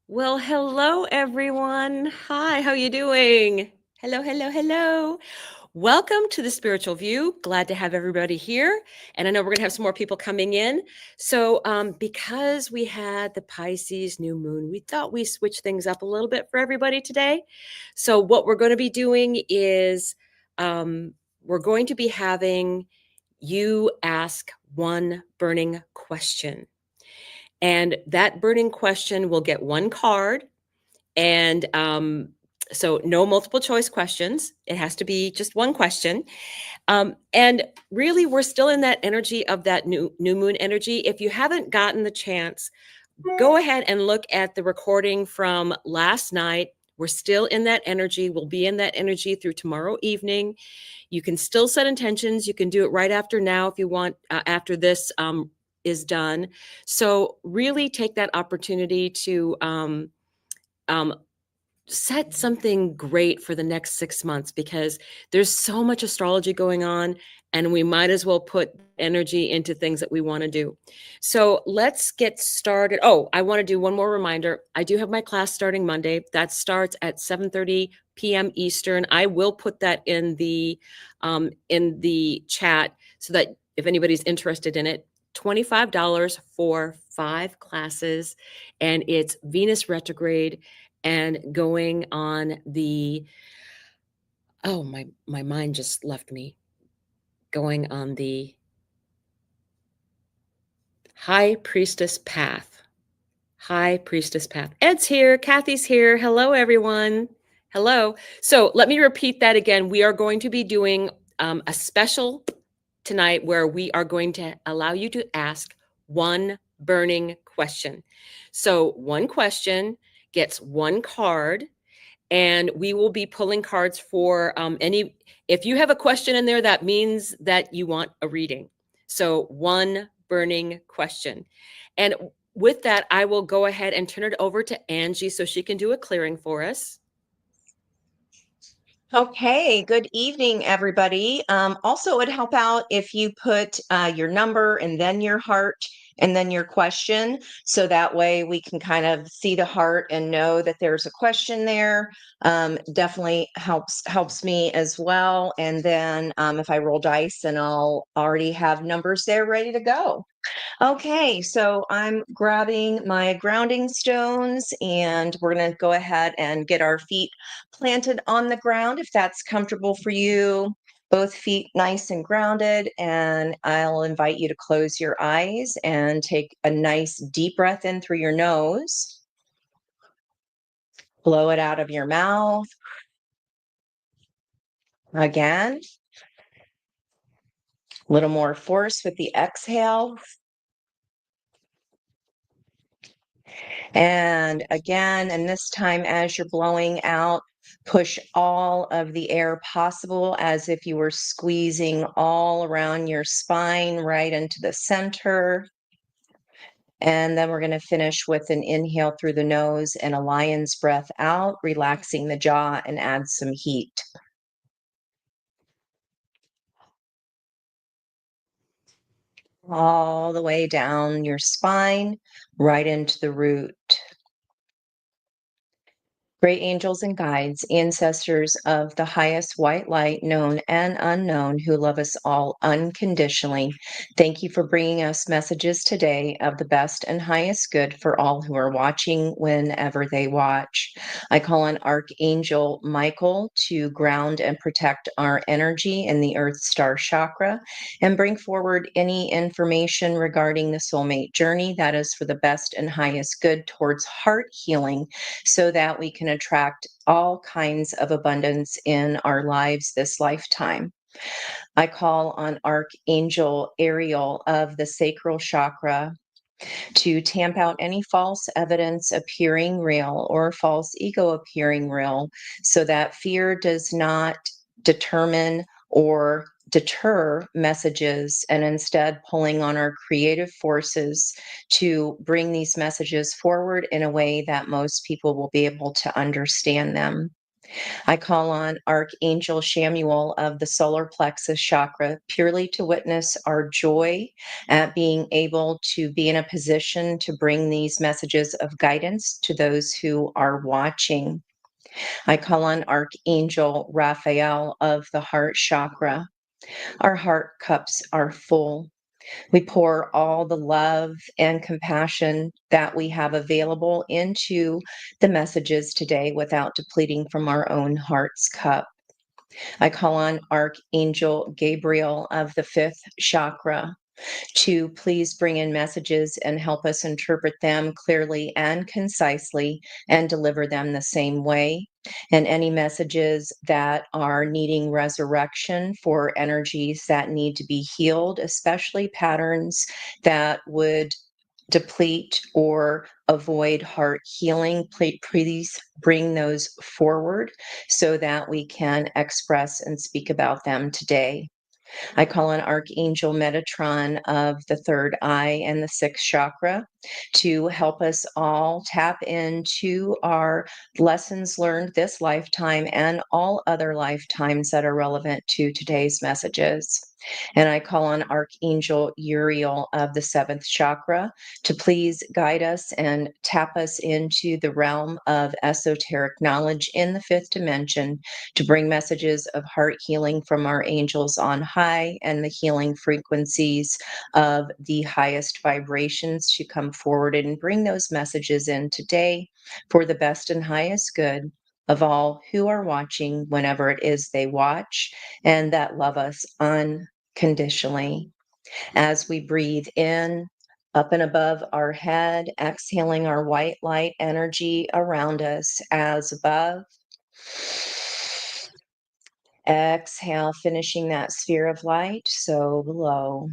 Well, hello everyone. Hi, how you doing? Hello, hello, hello. Welcome to the Spiritual View. Glad to have everybody here. And I know we're going to have some more people coming in. So, because we had the Pisces new moon, we thought we switch things up a little bit for everybody today. So, what we're going to be doing is we're going to be having you ask one burning question. And that burning question will get one card. And so, no multiple choice questions. It has to be just one question. And really, we're still in that energy of that new moon energy. If you haven't gotten the chance, go ahead and look at the recording from last night. We're still in that energy. We'll be in that energy through tomorrow evening. You can still set intentions. You can do it right after now if you want, after this is done. So, really take that opportunity to um, set something great for the next 6 months, because there's so much astrology going on, and we might as well put energy into things that we want to do. So let's get started. Oh, I want to do one more reminder. I do have my class starting Monday. That starts at 7:30 p.m. Eastern. I will put that in the chat so that if anybody's interested in it. $25 for 5 classes, and it's Venus retrograde and going on the my mind just left me. Going on the High Priestess path. High Priestess path. Ed's here. Kathy's here. Hello, everyone. Hello. So let me repeat that again. We are going to be doing a special tonight where we are going to allow you to ask one burning question. So one question gets one card, and we will be pulling cards for any. If you have a question in there, that means that you want a reading. So one burning question. And with that, I will go ahead and turn it over to Angie so she can do a clearing for us. Okay, good evening, everybody. Also, it would help out if you put your number and then your heart and then your question. So that way we can kind of see the heart and know that there's a question there. Definitely helps me as well. And then if I roll dice, then I'll already have numbers there ready to go. Okay, so I'm grabbing my grounding stones and we're going to go ahead and get our feet planted on the ground if that's comfortable for you. Both feet nice and grounded, and I'll invite you to close your eyes and take a nice deep breath in through your nose. Blow it out of your mouth. Again, a little more force with the exhale. And again, and this time as you're blowing out, push all of the air possible as if you were squeezing all around your spine right into the center. And then we're going to finish with an inhale through the nose and a lion's breath out, relaxing the jaw and add some heat. All the way down your spine, right into the root. Great angels and guides, ancestors of the highest white light, known and unknown, who love us all unconditionally. Thank you for bringing us messages today of the best and highest good for all who are watching whenever they watch. I call on Archangel Michael to ground and protect our energy in the Earth Star Chakra and bring forward any information regarding the soulmate journey that is for the best and highest good towards heart healing, so that we can attract all kinds of abundance in our lives this lifetime. I call on Archangel Ariel of the sacral chakra to tamp out any false evidence appearing real or false ego appearing real, so that fear does not determine or deter messages, and instead pulling on our creative forces to bring these messages forward in a way that most people will be able to understand them. I call on Archangel Shamuel of the solar plexus chakra purely to witness our joy at being able to be in a position to bring these messages of guidance to those who are watching. I call on Archangel Raphael of the heart chakra. Our heart cups are full. We pour all the love and compassion that we have available into the messages today without depleting from our own heart's cup. I call on Archangel Gabriel of the fifth chakra to please bring in messages and help us interpret them clearly and concisely and deliver them the same way. And any messages that are needing resurrection for energies that need to be healed, especially patterns that would deplete or avoid heart healing, please bring those forward so that we can express and speak about them today. I call on Archangel Metatron of the third eye and the sixth chakra to help us all tap into our lessons learned this lifetime and all other lifetimes that are relevant to today's messages. And I call on Archangel Uriel of the seventh chakra to please guide us and tap us into the realm of esoteric knowledge in the fifth dimension to bring messages of heart healing from our angels on high and the healing frequencies of the highest vibrations to come forward and bring those messages in today for the best and highest good of all who are watching whenever it is they watch and that love us unconditionally. As we breathe in, up and above our head, exhaling our white light energy around us as above. Exhale, finishing that sphere of light, so below.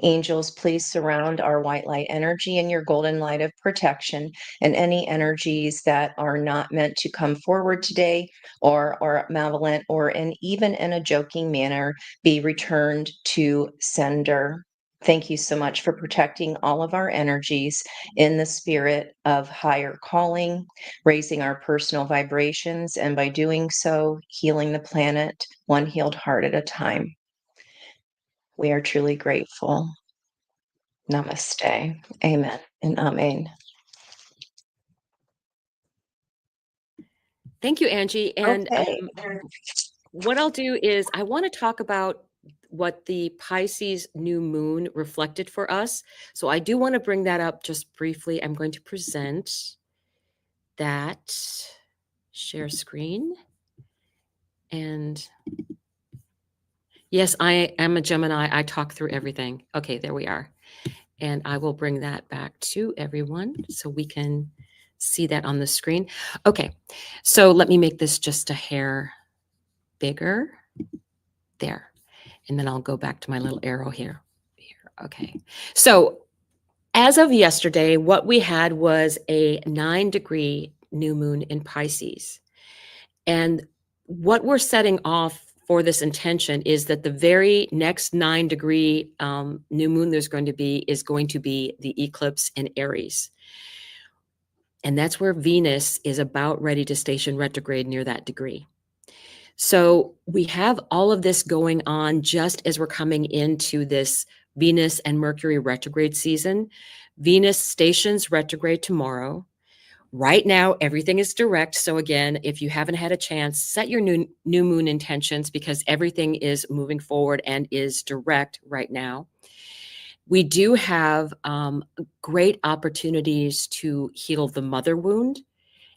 Angels, please surround our white light energy in your golden light of protection, and any energies that are not meant to come forward today or are malevolent or even in a joking manner be returned to sender. Thank you so much for protecting all of our energies in the spirit of higher calling, raising our personal vibrations, and by doing so, healing the planet one healed heart at a time. We are truly grateful. Namaste. Amen and amen. Thank you, Angie. And Okay. what I'll do is I want to talk about what the Pisces new moon reflected for us. So I do want to bring that up just briefly. I'm going to present that share screen. And yes, I am a Gemini. I talk through everything. Okay, there we are. And I will bring that back to everyone so we can see that on the screen. Okay, so let me make this just a hair bigger. There. And then I'll go back to my little arrow here. Okay. So as of yesterday, what we had was a 9-degree new moon in Pisces. And what we're setting off for this intention is that the very next 9-degree new moon there's going to be is going to be the eclipse in Aries. And that's where Venus is about ready to station retrograde near that degree. So we have all of this going on just as we're coming into this Venus and Mercury retrograde season. Venus stations retrograde tomorrow. Right now, everything is direct. So again, if you haven't had a chance, set your new moon intentions because everything is moving forward and is direct right now. We do have great opportunities to heal the mother wound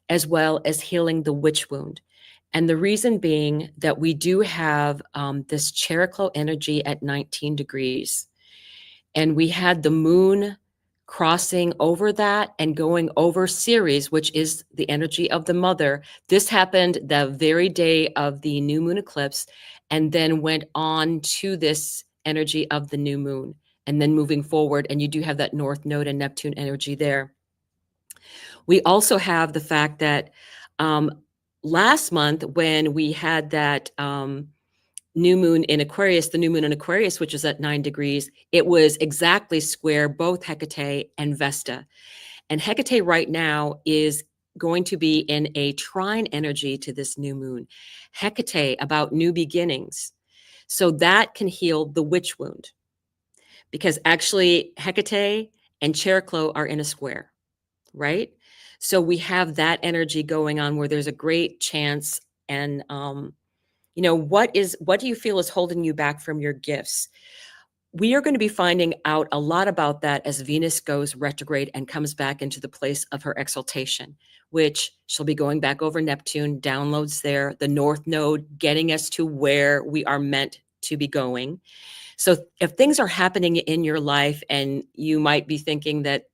as well as healing the witch wound. And the reason being that we do have this Chakra energy at 19 degrees. And we had the moon crossing over that and going over Ceres, which is the energy of the mother. This happened the very day of the new moon eclipse and then went on to this energy of the new moon and then moving forward. And you do have that North Node and Neptune energy there. We also have the fact that last month when we had that new moon in Aquarius, the new moon in Aquarius, which is at 9 degrees, it was exactly square both Hecate and Vesta. And Hecate right now is going to be in a trine energy to this new moon. Hecate, about new beginnings. So that can heal the witch wound, because actually Hecate and Cheroklo are in a square, right? So we have that energy going on where there's a great chance. And what do you feel is holding you back from your gifts? We are going to be finding out a lot about that as Venus goes retrograde and comes back into the place of her exaltation, which she'll be going back over Neptune, downloads there, the North Node, getting us to where we are meant to be going. So if things are happening in your life and you might be thinking that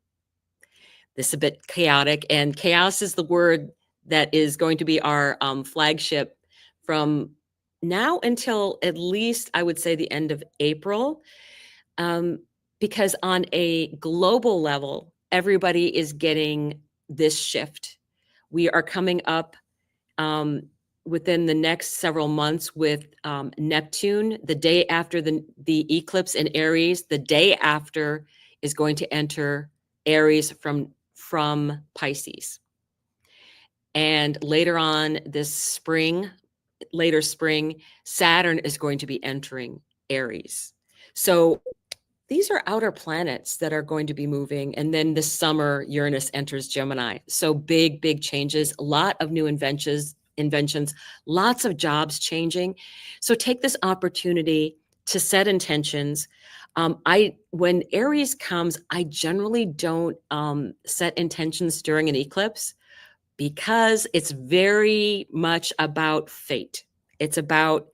this is a bit chaotic, and chaos is the word that is going to be our flagship from now until at least, I would say, the end of April. Because on a global level, everybody is getting this shift. We are coming up within the next several months with Neptune. The day after the eclipse in Aries, the day after is going to enter Aries from Pisces. And later on this spring, later spring, Saturn is going to be entering Aries. So these are outer planets that are going to be moving. And then this summer, Uranus enters Gemini. So big, big changes, a lot of new inventions, lots of jobs changing. So take this opportunity to set intentions. When Aries comes, I generally don't set intentions during an eclipse, because it's very much about fate. It's about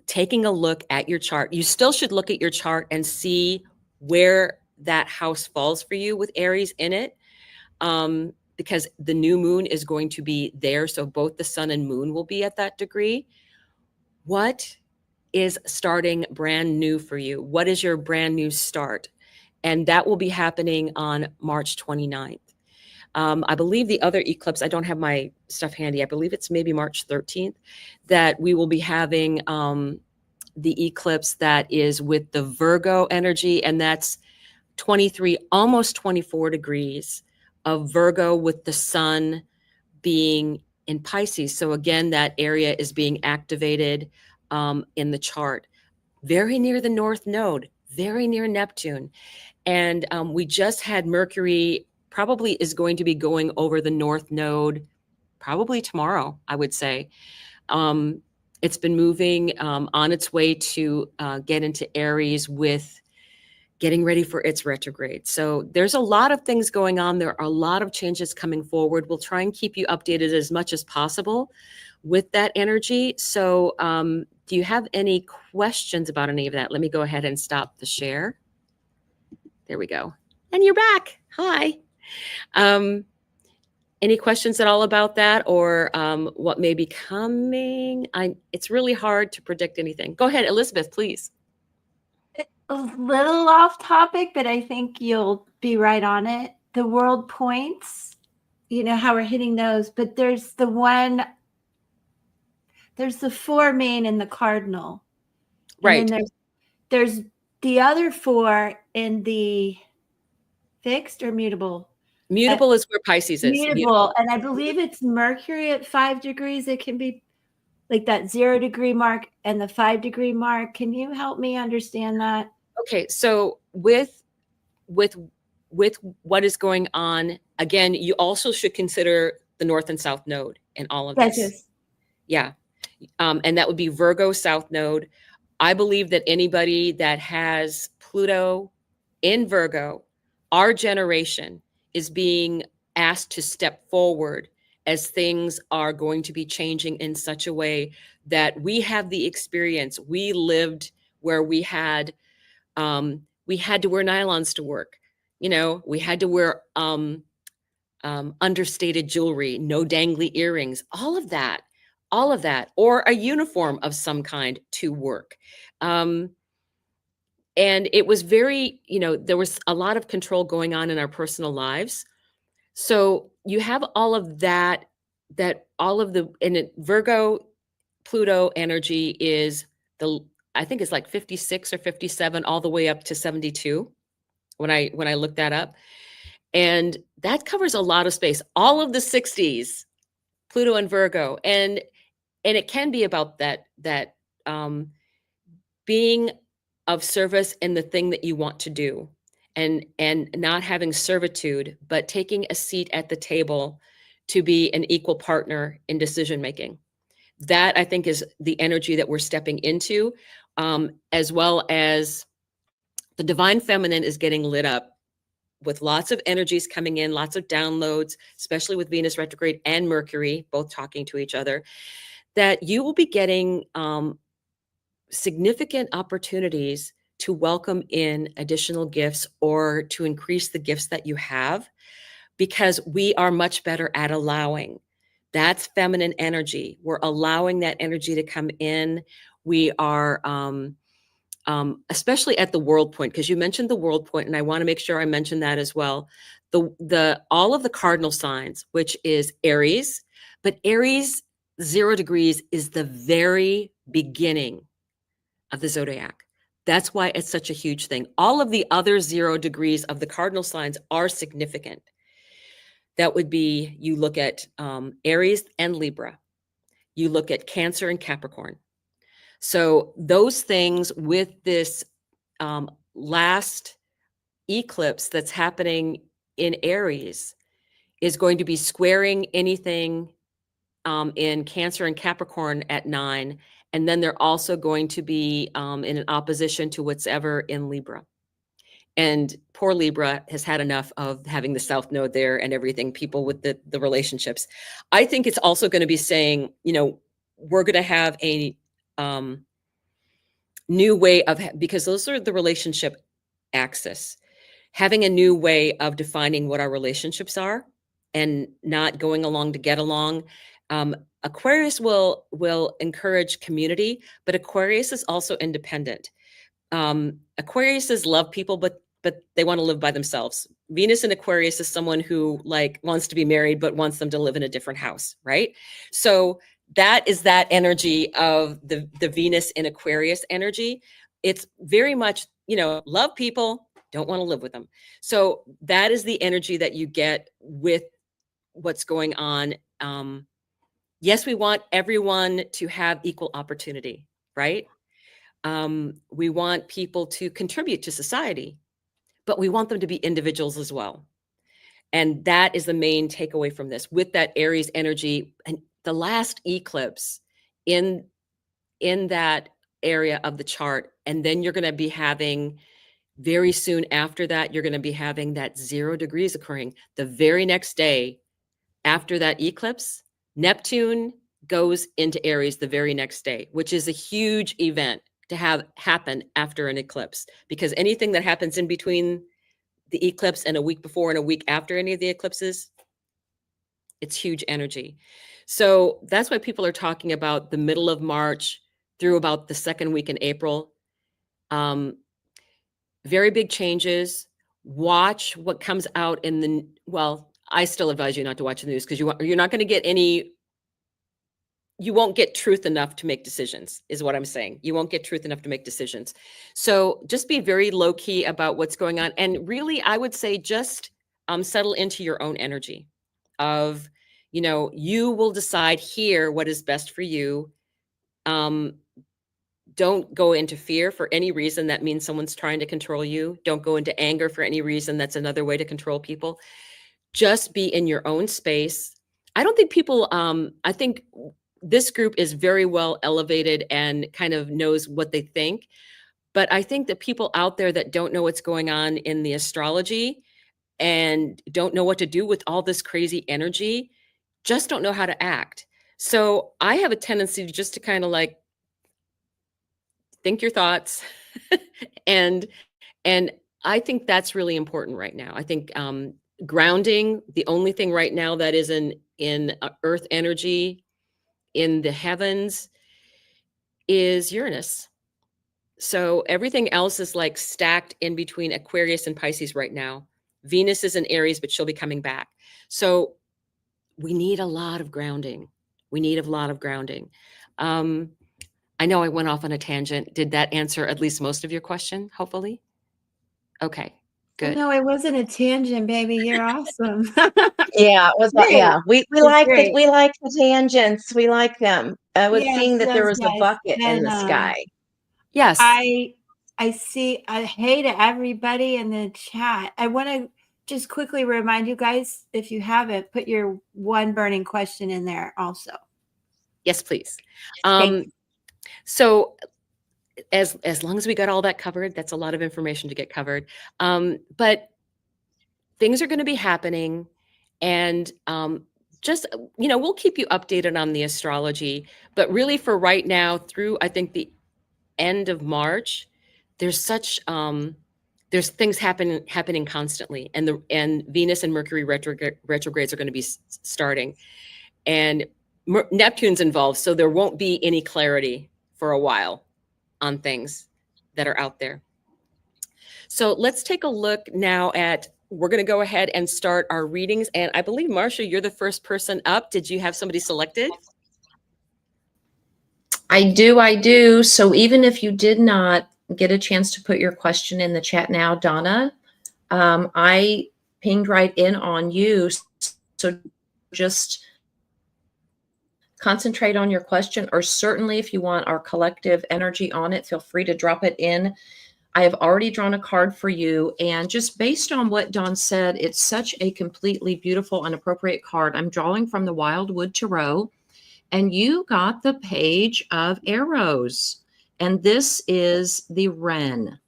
taking a look at your chart. You still should look at your chart and see where that house falls for you with Aries in it, because the new moon is going to be there. So both the sun and moon will be at that degree. What is starting brand new for you? What is your brand new start? And that will be happening on March 29th. I believe the other eclipse, I don't have my stuff handy, I believe it's maybe March 13th, that we will be having the eclipse that is with the Virgo energy, and that's 23, almost 24 degrees of Virgo with the sun being in Pisces. So again, that area is being activated in the chart. Very near the North Node, very near Neptune. And we just had Mercury probably is going to be going over the North Node probably tomorrow, I would say. It's been moving on its way to get into Aries with getting ready for its retrograde. So there's a lot of things going on. There are a lot of changes coming forward. We'll try and keep you updated as much as possible with that energy. So do you have any questions about any of that? Let me go ahead and stop the share. There we go. And you're back. Hi. Any questions at all about that, or what may be coming? It's really hard to predict anything. Go ahead, Elizabeth, please. A little off topic, but I think you'll be right on it. The world points, you know how we're hitting those, but there's the 4 main in the cardinal. Right. And then there's the other 4 in the fixed or mutable. Mutable is where Pisces is. Mutable. And I believe it's Mercury at 5 degrees. It can be like that 0 degree mark and the 5 degree mark. Can you help me understand that? Okay, so with what is going on, again, you also should consider the North and South Node in all of this. Yes. Yeah. And that would be Virgo South Node. I believe that anybody that has Pluto in Virgo, our generation is being asked to step forward as things are going to be changing in such a way that we have the experience. We lived where we had to wear nylons to work. You know, we had to wear understated jewelry, no dangly earrings, all of that, or a uniform of some kind to work. And it was very, there was a lot of control going on in our personal lives. So you have all of that, and Virgo, Pluto energy is I think it's like 56 or 57, all the way up to 72 when I looked that up. And that covers a lot of space, all of the 60s, Pluto and Virgo. And it can be about that being of service in the thing that you want to do, and not having servitude, but taking a seat at the table to be an equal partner in decision making. That, I think, is the energy that we're stepping into, as well as the divine feminine is getting lit up with lots of energies coming in, lots of downloads, especially with Venus retrograde and Mercury both talking to each other, that you will be getting significant opportunities to welcome in additional gifts or to increase the gifts that you have, because we are much better at allowing. That's feminine energy. We're allowing that energy to come in. We are, especially at the world point, because you mentioned the world point, and I want to make sure I mention that as well. The all of the cardinal signs, which is Aries, but Aries 0 degrees is the very beginning of the zodiac. That's why it's such a huge thing. All of the other 0 degrees of the cardinal signs are significant. That would be, you look at Aries and Libra. You look at Cancer and Capricorn. So those things, with this last eclipse that's happening in Aries, is going to be squaring anything in Cancer and Capricorn at 9. And then they're also going to be in an opposition to whatever in Libra. And poor Libra has had enough of having the South Node there and everything, people with the relationships. I think it's also going to be saying, we're going to have a new way of, because those are the relationship axis, having a new way of defining what our relationships are and not going along to get along. Aquarius will encourage community, but Aquarius is also independent. Aquariuses love people, but they want to live by themselves. Venus in Aquarius is someone who wants to be married, but wants them to live in a different house, right? So that is that energy of the Venus in Aquarius energy. It's very much, love people, don't want to live with them. So that is the energy that you get with what's going on. Yes, we want everyone to have equal opportunity, right? We want people to contribute to society, but we want them to be individuals as well. And that is the main takeaway from this, with that Aries energy and the last eclipse in that area of the chart. And then you're going to be having, very soon after that, you're going to be having that 0 degrees occurring. The very next day after that eclipse, Neptune goes into Aries the very next day, which is a huge event to have happen after an eclipse, because anything that happens in between the eclipse and a week before and a week after any of the eclipses, it's huge energy. So that's why people are talking about the middle of March through about the second week in April. Very big changes. Watch what comes out I still advise you not to watch the news, because you're not going to get you won't get truth enough to make decisions, is what I'm saying. You won't get truth enough to make decisions. So just be very low key about what's going on. And really, I would say just settle into your own energy of, you will decide here what is best for you. Don't go into fear for any reason. That means someone's trying to control you. Don't go into anger for any reason. That's another way to control people. Just be in your own space. I don't think people, I think this group is very well elevated and kind of knows what they think. But I think that people out there that don't know what's going on in the astrology and don't know what to do with all this crazy energy, just don't know how to act. So I have a tendency just to kind of think your thoughts. and I think that's really important right now. I think grounding, the only thing right now that is in earth energy in the heavens is Uranus. So everything else is stacked in between Aquarius and Pisces right now. Venus is in Aries, but she'll be coming back. So we need a lot of grounding. I know I went off on a tangent. Did that answer at least most of your question, hopefully? Okay. Good. No, it wasn't a tangent, baby. You're awesome. Yeah, it was like, Great. yeah, we It's like great. we like the tangents. We like them. I was Yes, seeing that there yes, was a yes. bucket in And the sky. Yes. I see hey to everybody in the chat. I want to just quickly remind you guys, if you haven't, put your one burning question in there also. Yes, please. Thank you. So as long as we got all that covered, that's a lot of information to get covered. But things are going to be happening, and just we'll keep you updated on the astrology. But really, for right now, through I think the end of March, there's such there's things happening constantly, and Venus and Mercury retrogrades are going to be starting, and Neptune's involved, so there won't be any clarity for a while on things that are out there. So let's take a look now at, we're going to go ahead and start our readings. And I believe, Marcia, you're the first person up. Did you have somebody selected? I do. So even if you did not get a chance to put your question in the chat now, Donna, I pinged right in on you. So just concentrate on your question, or certainly if you want our collective energy on it, feel free to drop it in. I have already drawn a card for you, and just based on what Dawn said, it's such a completely beautiful and appropriate card. I'm drawing from the Wildwood Tarot, and you got the Page of Arrows, and this is the Wren.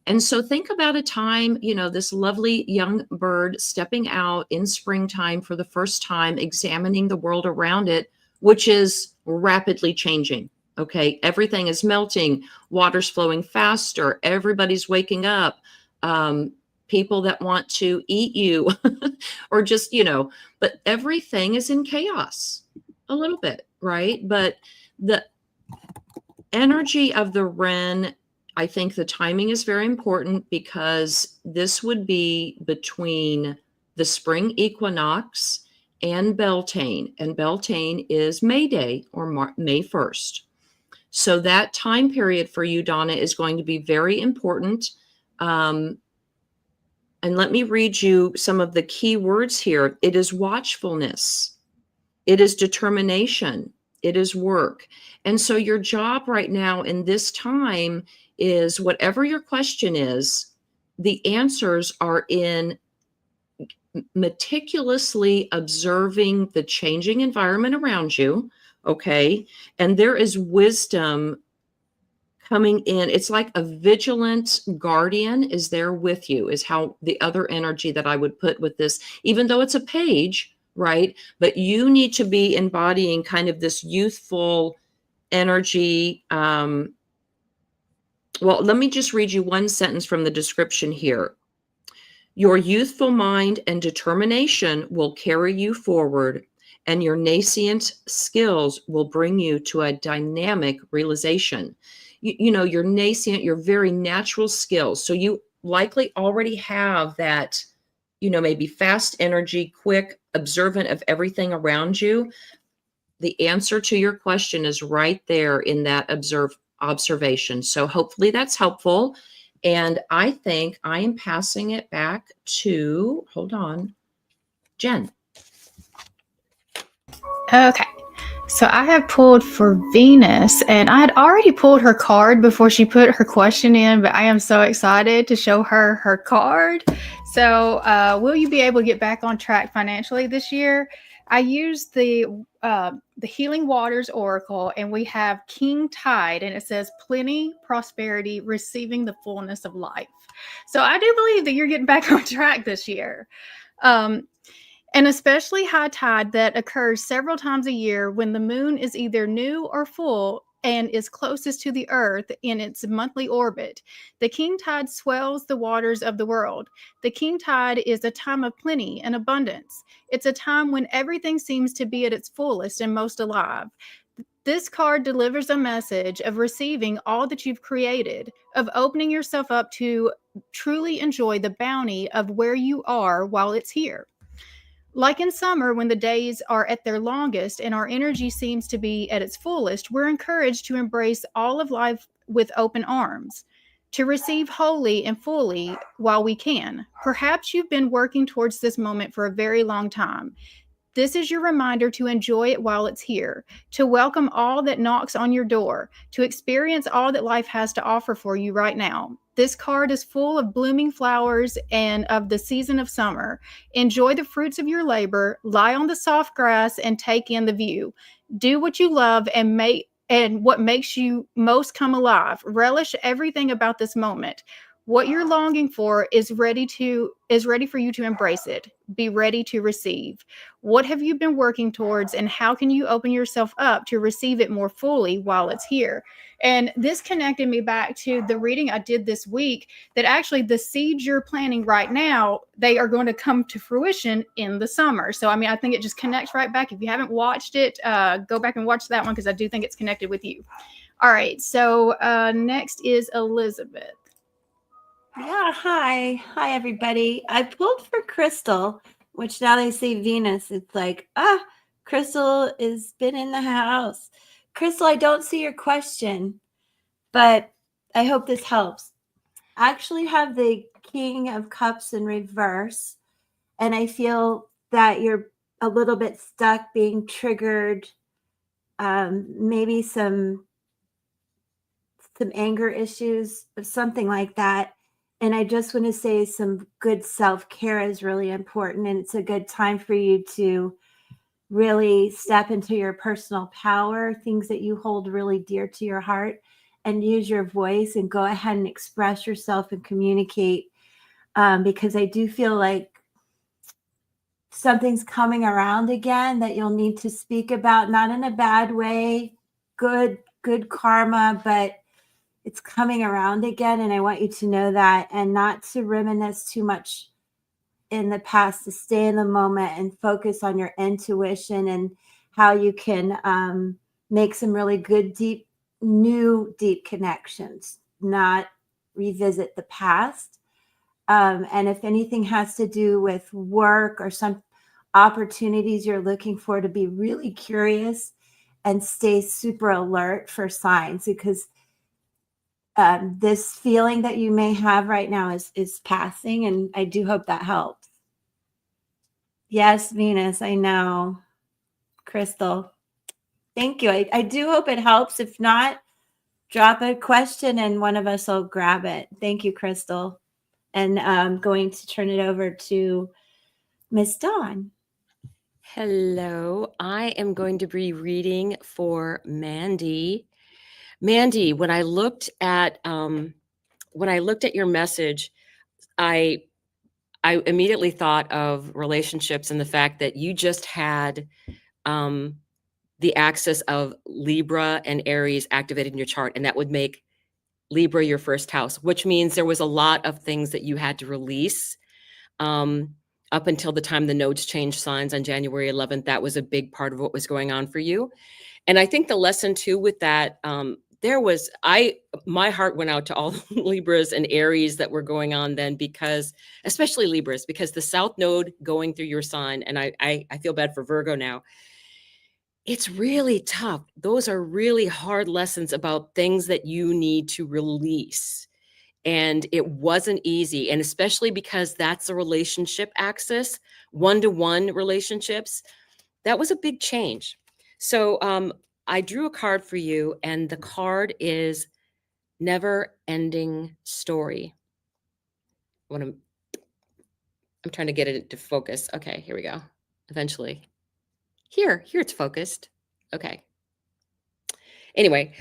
And so think about a time, this lovely young bird stepping out in springtime for the first time, examining the world around it, which is rapidly changing. Okay. Everything is melting. Water's flowing faster. Everybody's waking up. People that want to eat you or just, but everything is in chaos a little bit. Right. But the energy of the Wren, I think the timing is very important, because this would be between the spring equinox and Beltane. And Beltane is May Day, or May 1st. So that time period for you, Donna, is going to be very important. And let me read you some of the key words here. It is watchfulness. It is determination. It is work. And so your job right now in this time is, whatever your question is, the answers are in meticulously observing the changing environment around you. Okay. And there is wisdom coming in. It's like a vigilant guardian is there with you, is how the other energy that I would put with this, even though it's a page, right? But you need to be embodying kind of this youthful energy. Well, let me just read you one sentence from the description here. Your youthful mind and determination will carry you forward, and your nascent skills will bring you to a dynamic realization. Your nascent, your very natural skills. So you likely already have that, maybe fast energy, quick, observant of everything around you. The answer to your question is right there in that observation. So hopefully that's helpful. And I think I am passing it back to, hold on, Jen. Okay. So I have pulled for Venus, and I had already pulled her card before she put her question in, but I am so excited to show her her card. So will you be able to get back on track financially this year? I used the Healing Waters Oracle, and we have King Tide, and it says plenty, prosperity, receiving the fullness of life. So I do believe that you're getting back on track this year. An especially high tide that occurs several times a year when the moon is either new or full and is closest to the earth in its monthly orbit. The king tide swells the waters of the world. The king tide is a time of plenty and abundance. It's a time when everything seems to be at its fullest and most alive. This card delivers a message of receiving all that you've created, of opening yourself up to truly enjoy the bounty of where you are while it's here. Like in summer, when the days are at their longest and our energy seems to be at its fullest, we're encouraged to embrace all of life with open arms, to receive wholly and fully while we can. Perhaps you've been working towards this moment for a very long time. This is your reminder to enjoy it while it's here, to welcome all that knocks on your door, to experience all that life has to offer for you right now. This card is full of blooming flowers and of the season of summer. Enjoy the fruits of your labor, lie on the soft grass, and take in the view. Do what you love and what makes you most come alive. Relish everything about this moment. What you're longing for is ready for you to embrace it. Be ready to receive. What have you been working towards, and how can you open yourself up to receive it more fully while it's here? And this connected me back to the reading I did this week, that actually the seeds you're planting right now, they are going to come to fruition in the summer. So, I mean, I think it just connects right back. If you haven't watched it, go back and watch that one, because I do think it's connected with you. All right. So next is Elizabeth. Yeah, hi. Hi, everybody. I pulled for Crystal, which now they say Venus. It's like, Crystal has been in the house. Crystal, I don't see your question, but I hope this helps. I actually have the King of Cups in reverse, and I feel that you're a little bit stuck, being triggered, maybe some anger issues, something like that. And I just want to say some good self-care is really important. And it's a good time for you to really step into your personal power, things that you hold really dear to your heart, and use your voice and go ahead and express yourself and communicate. Because I do feel like something's coming around again that you'll need to speak about, not in a bad way, good karma, but it's coming around again, and I want you to know that, and not to reminisce too much in the past, to stay in the moment and focus on your intuition and how you can make some really good, deep connections, not revisit the past. And if anything has to do with work or some opportunities you're looking for, to be really curious and stay super alert for signs, because this feeling that you may have right now is passing, and I do hope that helps. Yes, Venus, I know. Crystal, thank you. I do hope it helps. If not, drop a question and one of us will grab it. Thank you, Crystal. And I'm going to turn it over to Miss Dawn. Hello, I am going to be reading for Mandy. Mandy, when I looked at your message, I immediately thought of relationships and the fact that you just had the axis of Libra and Aries activated in your chart, and that would make Libra your first house, which means there was a lot of things that you had to release up until the time the nodes changed signs on January 11th. That was a big part of what was going on for you. And I think the lesson too with that, my heart went out to all the Libras and Aries that were going on then, because, especially Libras, because the South Node going through your sign, and I feel bad for Virgo now. It's really tough. Those are really hard lessons about things that you need to release. And it wasn't easy. And especially because that's a relationship axis, one-to-one relationships, that was a big change. So I drew a card for you, and the card is Never Ending Story. I'm trying to get it to focus. Okay, here we go. Eventually. Here it's focused. Okay. Anyway,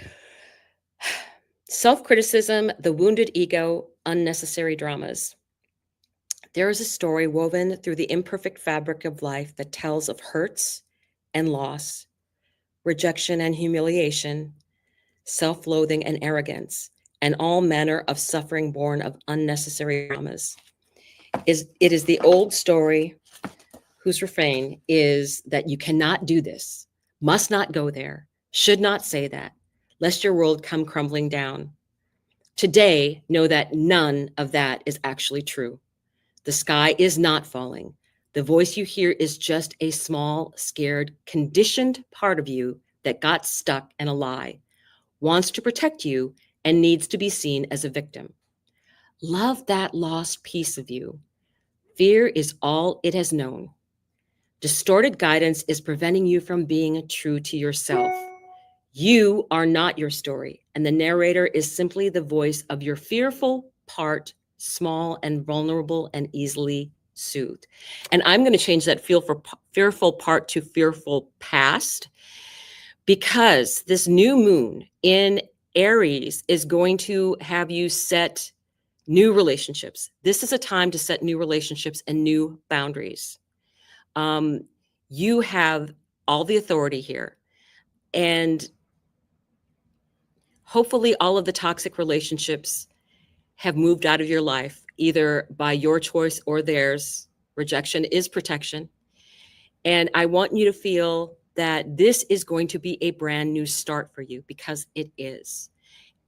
self-criticism, the wounded ego, unnecessary dramas. There is a story woven through the imperfect fabric of life that tells of hurts and loss, rejection and humiliation, self-loathing and arrogance, and all manner of suffering born of unnecessary dramas. It is the old story whose refrain is that you cannot do this, must not go there, should not say that, lest your world come crumbling down. Today, know that none of that is actually true. The sky is not falling. The voice you hear is just a small, scared, conditioned part of you that got stuck in a lie, wants to protect you, and needs to be seen as a victim. Love that lost piece of you. Fear is all it has known. Distorted guidance is preventing you from being true to yourself. You are not your story, and the narrator is simply the voice of your fearful part, small and vulnerable and easily soothed. And I'm going to change that fearful part to fearful past, because this new moon in Aries is going to have you set new relationships. This is a time to set new relationships and new boundaries. You have all the authority here. And hopefully all of the toxic relationships have moved out of your life, either by your choice or theirs. Rejection is protection. And I want you to feel that this is going to be a brand new start for you, because it is.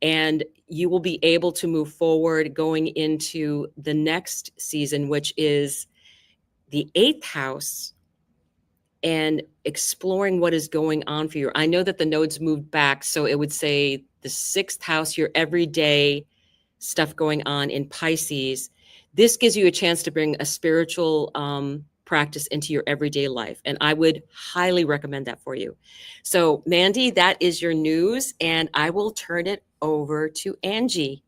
And you will be able to move forward going into the next season, which is the 8th house, and exploring what is going on for you. I know that the nodes moved back, so it would say the 6th house, your everyday stuff going on in Pisces. This gives you a chance to bring a spiritual practice into your everyday life. And I would highly recommend that for you. So Mandy, that is your news, and I will turn it over to Angie.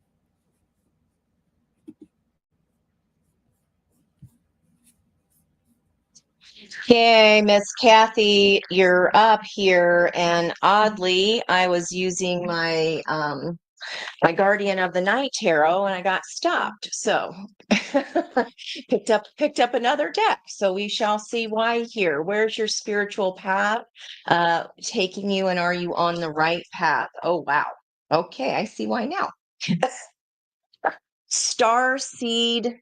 Yay, Miss Kathy, you're up here. And oddly, I was using my my Guardian of the Night tarot, and I got stopped. So picked up another deck. So we shall see why here. Where's your spiritual path taking you, and are you on the right path? Oh wow. Okay, I see why now. Star seed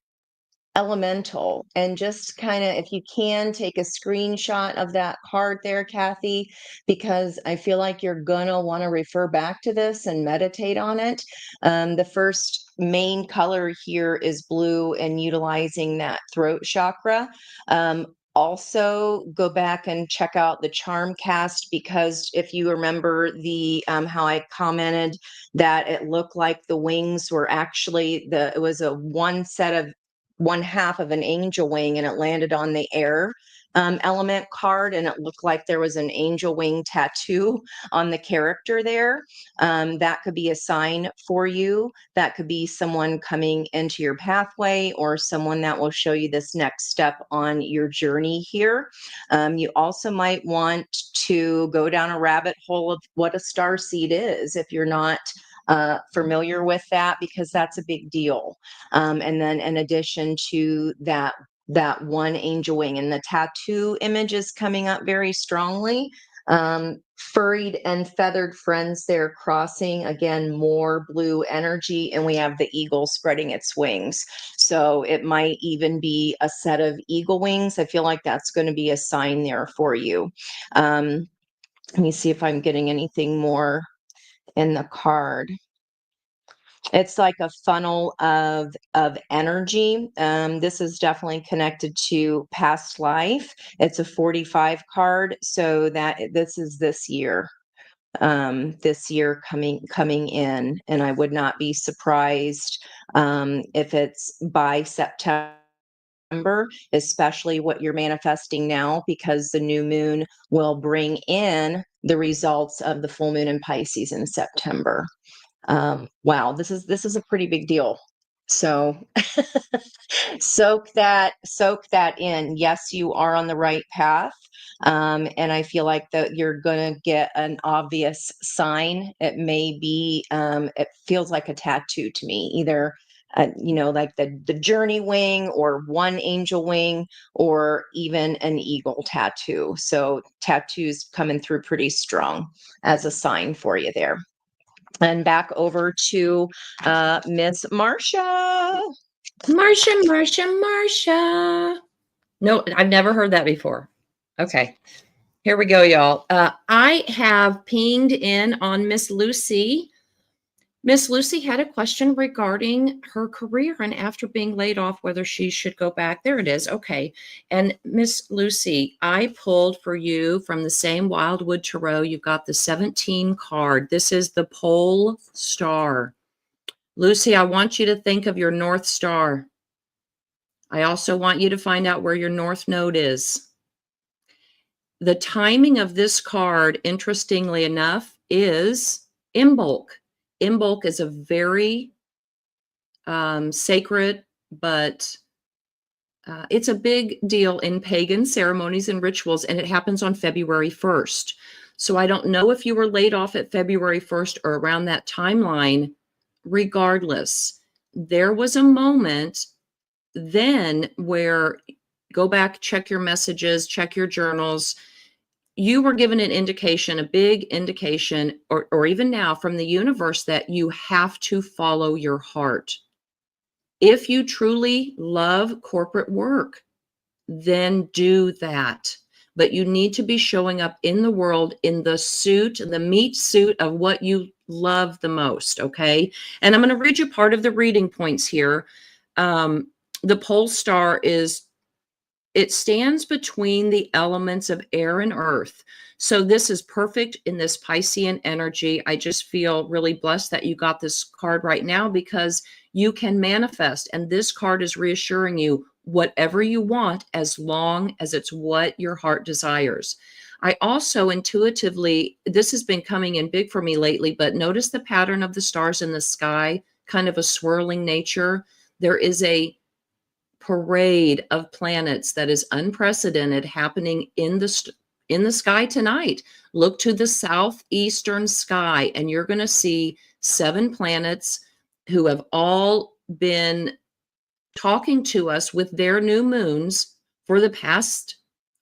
elemental, and just kind of, if you can, take a screenshot of that card there, Kathy, because I feel like you're gonna want to refer back to this and meditate on it. The first main color here is blue, and utilizing that throat chakra. Also, go back and check out the charm cast, because if you remember the how I commented that it looked like the wings were actually it was a one half of an angel wing, and it landed on the air element card, and it looked like there was an angel wing tattoo on the character there. That could be a sign for you. That could be someone coming into your pathway, or someone that will show you this next step on your journey here. You also might want to go down a rabbit hole of what a star seed is, if you're not familiar with that, because that's a big deal. And then in addition to that one angel wing, and the tattoo image is coming up very strongly. Furried and feathered friends there crossing, again, more blue energy, and we have the eagle spreading its wings. So it might even be a set of eagle wings. I feel like that's going to be a sign there for you. Let me see if I'm getting anything more in the card. It's like a funnel of energy. This is definitely connected to past life. It's a 45 card, so that this is this year. This year coming in, and I would not be surprised if it's by September, especially what you're manifesting now, because the new moon will bring in the results of the full moon in Pisces in September. Wow, this is a pretty big deal. So soak that in. Yes, you are on the right path. And I feel like that you're going to get an obvious sign. It may be, it feels like a tattoo to me, either, like the journey wing, or one angel wing, or even an eagle tattoo. So tattoos coming through pretty strong as a sign for you there. And back over to Miss Marcia. Marcia. No, I've never heard that before. Okay, here we go, y'all. I have pinged in on Miss Lucy. Miss Lucy had a question regarding her career, and after being laid off, whether she should go back. There it is. Okay. And Miss Lucy, I pulled for you from the same Wildwood Tarot. You've got the 17 card. This is the pole star. Lucy, I want you to think of your North Star. I also want you to find out where your North Node is. The timing of this card, interestingly enough, is Imbolc. Imbolc is a very sacred, but it's a big deal in pagan ceremonies and rituals, and it happens on February 1st. So I don't know if you were laid off at February 1st or around that timeline. Regardless, there was a moment then where, go back, check your messages, check your journals. You were given an indication, a big indication, or even now from the universe, that you have to follow your heart. If you truly love corporate work, then do that. But you need to be showing up in the world in the suit, the meat suit of what you love the most, okay? And I'm going to read you part of the reading points here. The pole star it stands between the elements of air and earth. So this is perfect in this Piscean energy. I just feel really blessed that you got this card right now, because you can manifest. And this card is reassuring you whatever you want, as long as it's what your heart desires. I also intuitively, this has been coming in big for me lately, but notice the pattern of the stars in the sky, kind of a swirling nature. There is a parade of planets that is unprecedented happening in the sky tonight. Look to the southeastern sky, and you're going to see 7 planets who have all been talking to us with their new moons for the past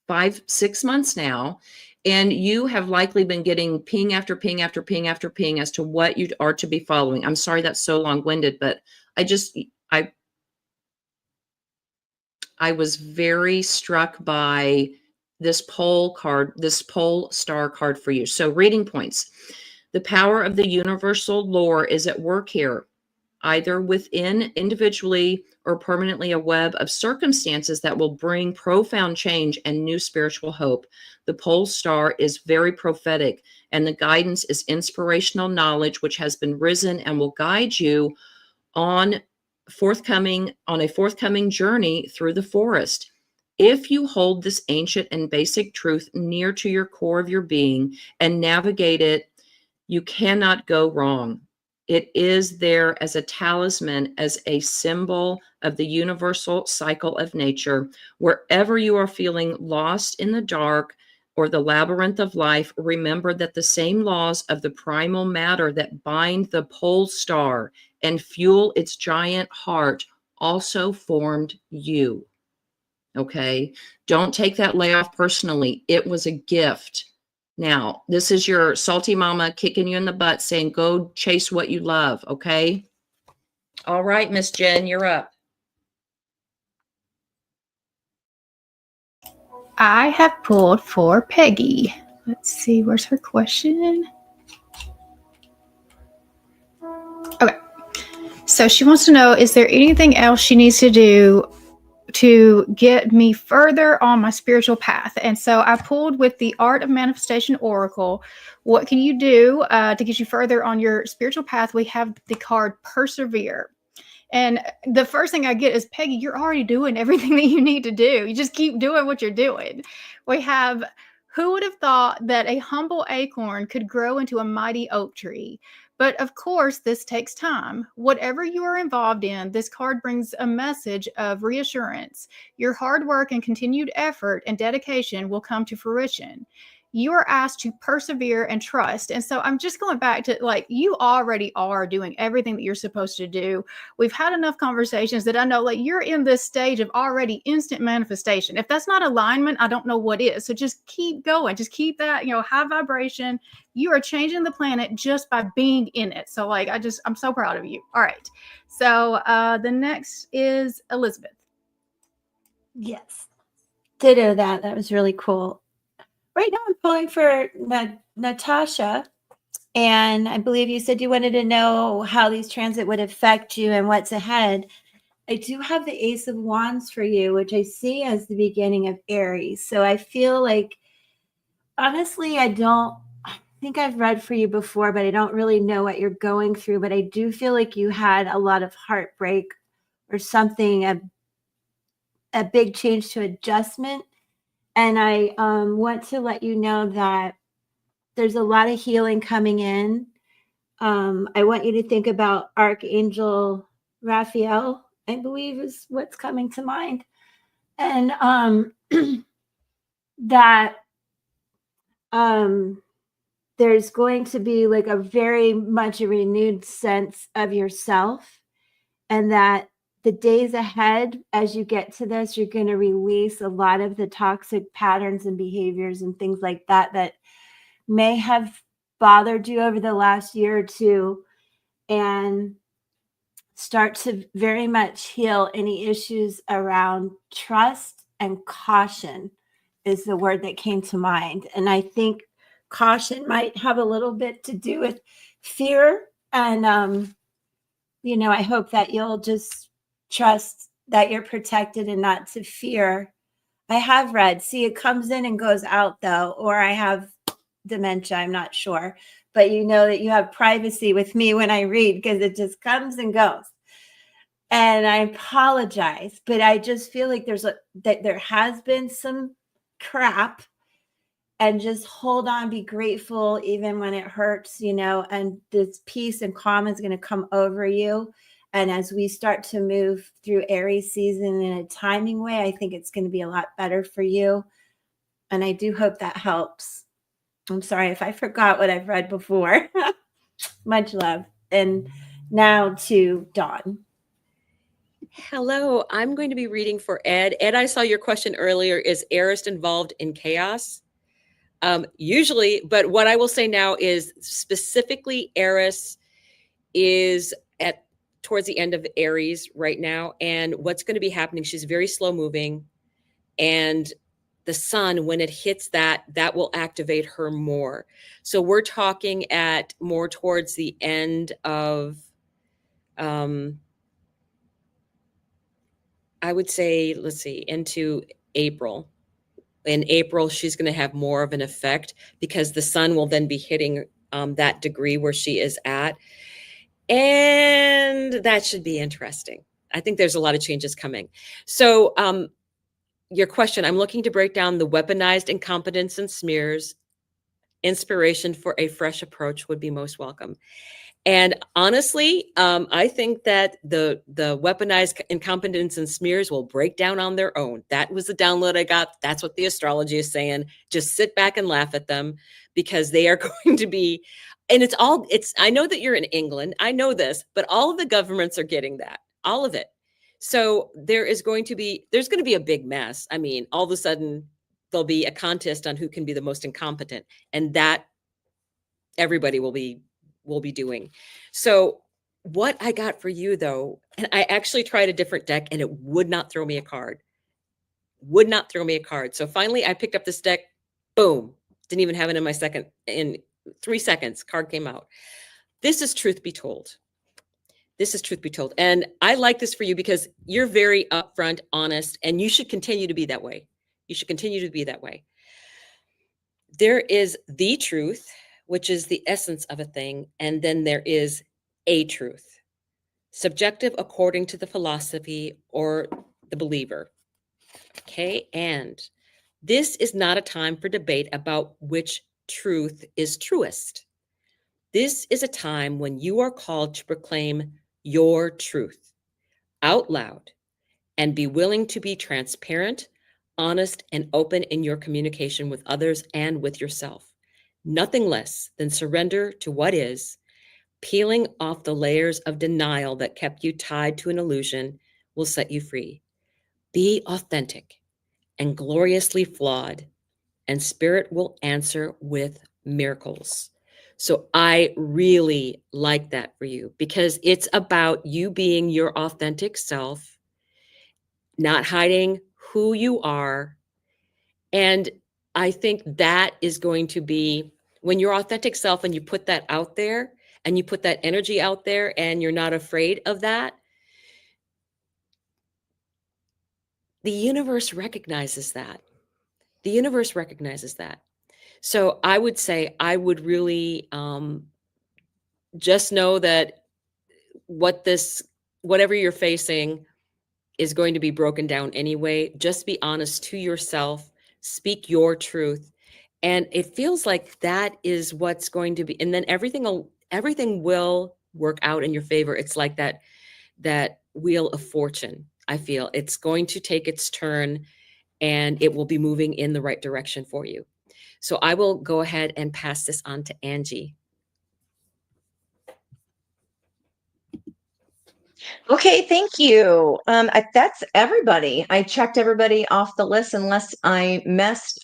5-6 months now. And you have likely been getting ping after ping after ping after ping as to what you are to be following. I'm sorry that's so long-winded, but I was very struck by this pole card, this pole star card for you. So reading points. The power of the universal lore is at work here, either within individually or permanently a web of circumstances that will bring profound change and new spiritual hope. The pole star is very prophetic, and the guidance is inspirational knowledge, which has been risen and will guide you on a forthcoming journey through the forest. If you hold this ancient and basic truth near to your core of your being and navigate it, you cannot go wrong. It is there as a talisman, as a symbol of the universal cycle of nature. Wherever you are feeling lost in the dark or the labyrinth of life, remember that the same laws of the primal matter that bind the pole star and fuel its giant heart also formed you. Okay? Don't take that layoff personally. It was a gift. Now, this is your salty mama kicking you in the butt saying, go chase what you love. Okay? All right, Miss Jen, you're up. I have pulled for Peggy. Let's see, where's her question? Okay. So she wants to know, is there anything else she needs to do to get me further on my spiritual path? And so I pulled with the Art of Manifestation Oracle. What can you do to get you further on your spiritual path? We have the card Persevere. And the first thing I get is, Peggy, you're already doing everything that you need to do. You just keep doing what you're doing. We have, who would have thought that a humble acorn could grow into a mighty oak tree? But of course, this takes time. Whatever you are involved in, this card brings a message of reassurance. Your hard work and continued effort and dedication will come to fruition. You are asked to persevere and trust. And so I'm just going back to, like, you already are doing everything that you're supposed to do. We've had enough conversations that I know, like, you're in this stage of already instant manifestation. If that's not alignment, I don't know what is. So just keep going. Just keep that, high vibration. You are changing the planet just by being in it. So, like, I'm so proud of you. All right. So the next is Elizabeth. Yes. Ditto that. That was really cool. Right now I'm pulling for Natasha. And I believe you said you wanted to know how these transit would affect you and what's ahead. I do have the Ace of Wands for you, which I see as the beginning of Aries. So I feel like, honestly, I don't think I've read for you before, but I don't really know what you're going through. But I do feel like you had a lot of heartbreak or something, a big change to adjustment. And I want to let you know that there's a lot of healing coming in. I want you to think about Archangel Raphael, I believe is what's coming to mind. And that there's going to be like a very much a renewed sense of yourself, and that the days ahead, as you get to this, you're going to release a lot of the toxic patterns and behaviors and things like that that may have bothered you over the last year or two, and start to very much heal any issues around trust and caution is the word that came to mind. And I think caution might have a little bit to do with fear. And, I hope that you'll just trust that you're protected and not to fear. I have read, see, it comes in and goes out though, or I have dementia, I'm not sure. But you know that you have privacy with me when I read, because it just comes and goes. And I apologize, but I just feel like there has been some crap, and just hold on, be grateful even when it hurts, and this peace and calm is going to come over you. And as we start to move through Aries season in a timing way, I think it's going to be a lot better for you. And I do hope that helps. I'm sorry if I forgot what I've read before. Much love. And now to Dawn. Hello, I'm going to be reading for Ed. Ed, I saw your question earlier. Is Eris involved in chaos? Usually, but what I will say now is specifically Eris is towards the end of Aries right now. And what's going to be happening, she's very slow moving. And the sun, when it hits that will activate her more. So we're talking at more towards the end of, I would say, let's see, into April. In April, she's going to have more of an effect because the sun will then be hitting that degree where she is at. And that should be interesting. I think there's a lot of changes coming. So your question, I'm looking to break down the weaponized incompetence and smears. Inspiration for a fresh approach would be most welcome. And honestly, I think that the weaponized incompetence and smears will break down on their own. That was the download I got. That's what the astrology is saying. Just sit back and laugh at them, because they are going to be, and I know that you're in England. I know this, but all of the governments are getting that, all of it. So there's going to be a big mess. I mean, all of a sudden there'll be a contest on who can be the most incompetent, and that everybody will be doing. So what I got for you though, and I actually tried a different deck and it would not throw me a card. So finally I picked up this deck, boom, didn't even have it in 3 seconds, card came out. This is Truth Be Told. And I like this for you because you're very upfront, honest, and you should continue to be that way. There is the truth, which is the essence of a thing, and then there is a truth, subjective according to the philosophy or the believer. Okay, and this is not a time for debate about which truth is truest. This is a time when you are called to proclaim your truth out loud and be willing to be transparent, honest, and open in your communication with others and with yourself. Nothing less than surrender to what is, peeling off the layers of denial that kept you tied to an illusion will set you free. Be authentic and gloriously flawed, and spirit will answer with miracles. So I really like that for you, because it's about you being your authentic self, not hiding who you are. And I think that is going to be, when you're authentic self and you put that out there and you put that energy out there and you're not afraid of that, the universe recognizes that. So I would say I would really just know that whatever you're facing is going to be broken down anyway. Just be honest to yourself, speak your truth. And it feels like that is what's going to be, and then everything will work out in your favor. It's like that wheel of fortune. I feel it's going to take its turn and it will be moving in the right direction for you. So I will go ahead and pass this on to Angie. Okay, thank you. That's everybody. I checked everybody off the list unless I missed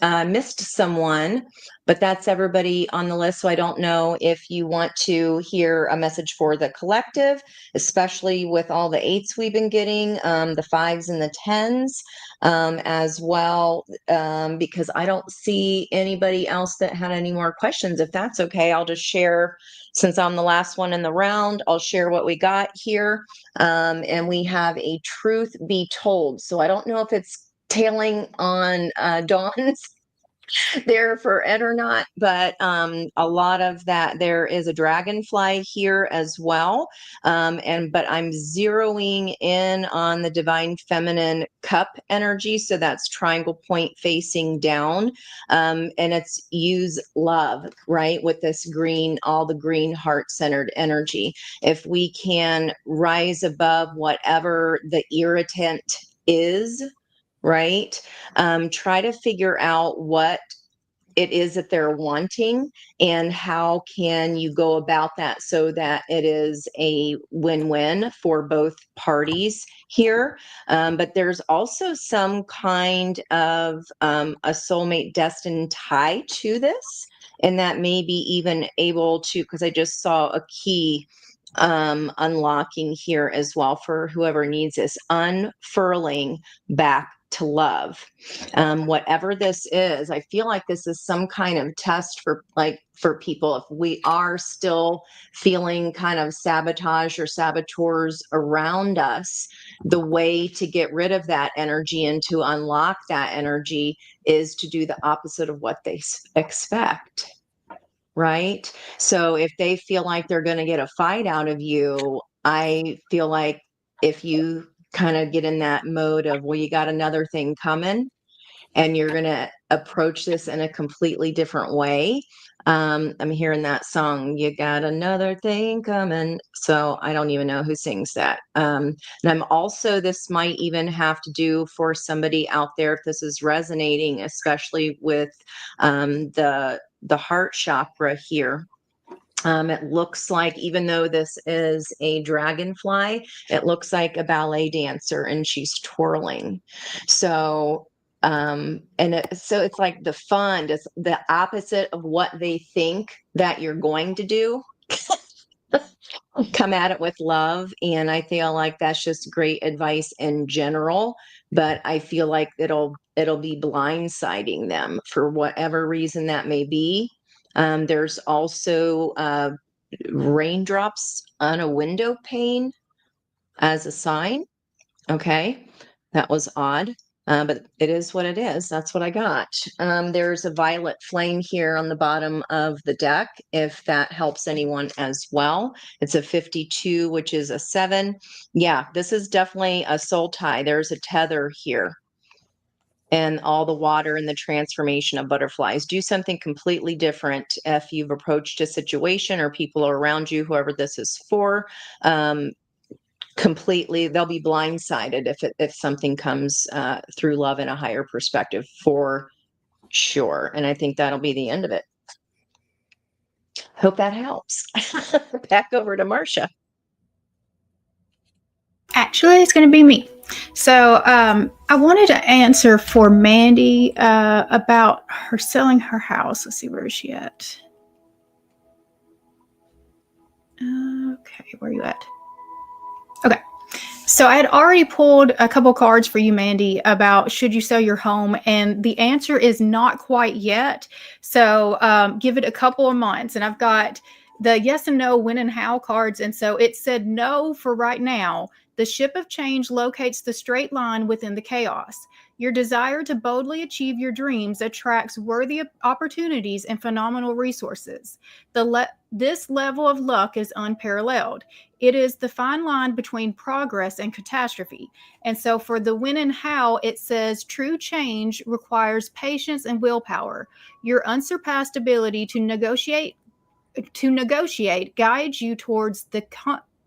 someone, but that's everybody on the list. So I don't know if you want to hear a message for the collective, especially with all the 8s we've been getting, the 5s and the 10s as well, because I don't see anybody else that had any more questions. If that's okay, I'll just share, since I'm the last one in the round, I'll share what we got here. And we have a truth be told. So I don't know if it's tailing on Dawn's there for Ed or not, but a lot of that, there is a dragonfly here as well. But I'm zeroing in on the divine feminine cup energy. So that's triangle point facing down. And it's use love, right? With this green, all the green heart centered energy. If we can rise above whatever the irritant is, right? Try to figure out what it is that they're wanting and how can you go about that so that it is a win-win for both parties here. But there's also some kind of a soulmate destined tie to this, and that may be even able to, because I just saw a key unlocking here as well for whoever needs this, unfurling back to love. Whatever this is, I feel like this is some kind of test for people. If we are still feeling kind of sabotage or saboteurs around us, the way to get rid of that energy and to unlock that energy is to do the opposite of what they expect. Right? So if they feel like they're going to get a fight out of you, I feel like if you kind of get in that mode of, well, you got another thing coming and you're going to approach this in a completely different way. I'm hearing that song, you got another thing coming. So I don't even know who sings that. And I'm also, this might even have to do for somebody out there, if this is resonating, especially with the heart chakra here. It looks like, even though this is a dragonfly, it looks like a ballet dancer and she's twirling. So, so it's like the fun is the opposite of what they think that you're going to do. Come at it with love. And I feel like that's just great advice in general, but I feel like it'll be blindsiding them for whatever reason that may be. There's also raindrops on a window pane as a sign. Okay, that was odd, but it is what it is. That's what I got. There's a violet flame here on the bottom of the deck, if that helps anyone as well. It's a 52, which is a 7. Yeah, this is definitely a soul tie. There's a tether here. And all the water and the transformation of butterflies. Do something completely different if you've approached a situation or people around you, whoever this is for. Completely, they'll be blindsided if something comes through love in a higher perspective, for sure. And I think that'll be the end of it. Hope that helps. Back over to Marcia. Actually, it's going to be me. So I wanted to answer for Mandy about her selling her house. Let's see, where is she at? Okay, where are you at? Okay. So I had already pulled a couple cards for you, Mandy, about should you sell your home? And the answer is not quite yet. So give it a couple of months. And I've got the yes and no, when and how cards. And so it said no for right now. The ship of change locates the straight line within the chaos. Your desire to boldly achieve your dreams attracts worthy opportunities and phenomenal resources. This level of luck is unparalleled. It is the fine line between progress and catastrophe. And so for the when and how, it says true change requires patience and willpower. Your unsurpassed ability to negotiate guides you towards the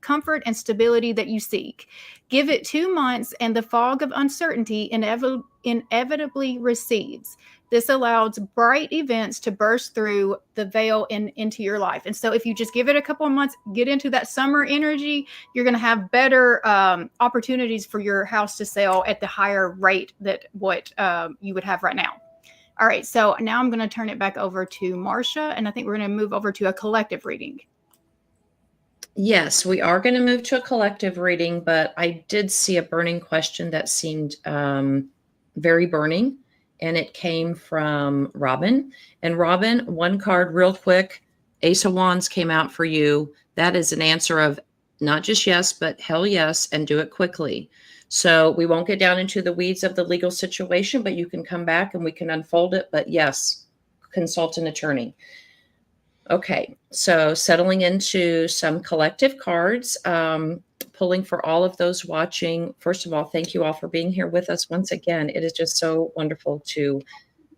comfort and stability that you seek. Give it 2 months and the fog of uncertainty inevitably recedes. This allows bright events to burst through the veil into your life. And so if you just give it a couple of months, get into that summer energy, you're going to have better opportunities for your house to sell at the higher rate that what you would have right now. All right, so now I'm going to turn it back over to Marcia, and I think we're going to move over to a collective reading. Yes, we are going to move to a collective reading, but I did see a burning question that seemed very burning, and it came from Robin. And Robin, one card real quick, Ace of Wands came out for you. That is an answer of not just yes, but hell yes, and do it quickly. So we won't get down into the weeds of the legal situation, but you can come back and we can unfold it. But yes, consult an attorney. Okay, so settling into some collective cards, pulling for all of those watching. First of all, thank you all for being here with us once again. It is just so wonderful to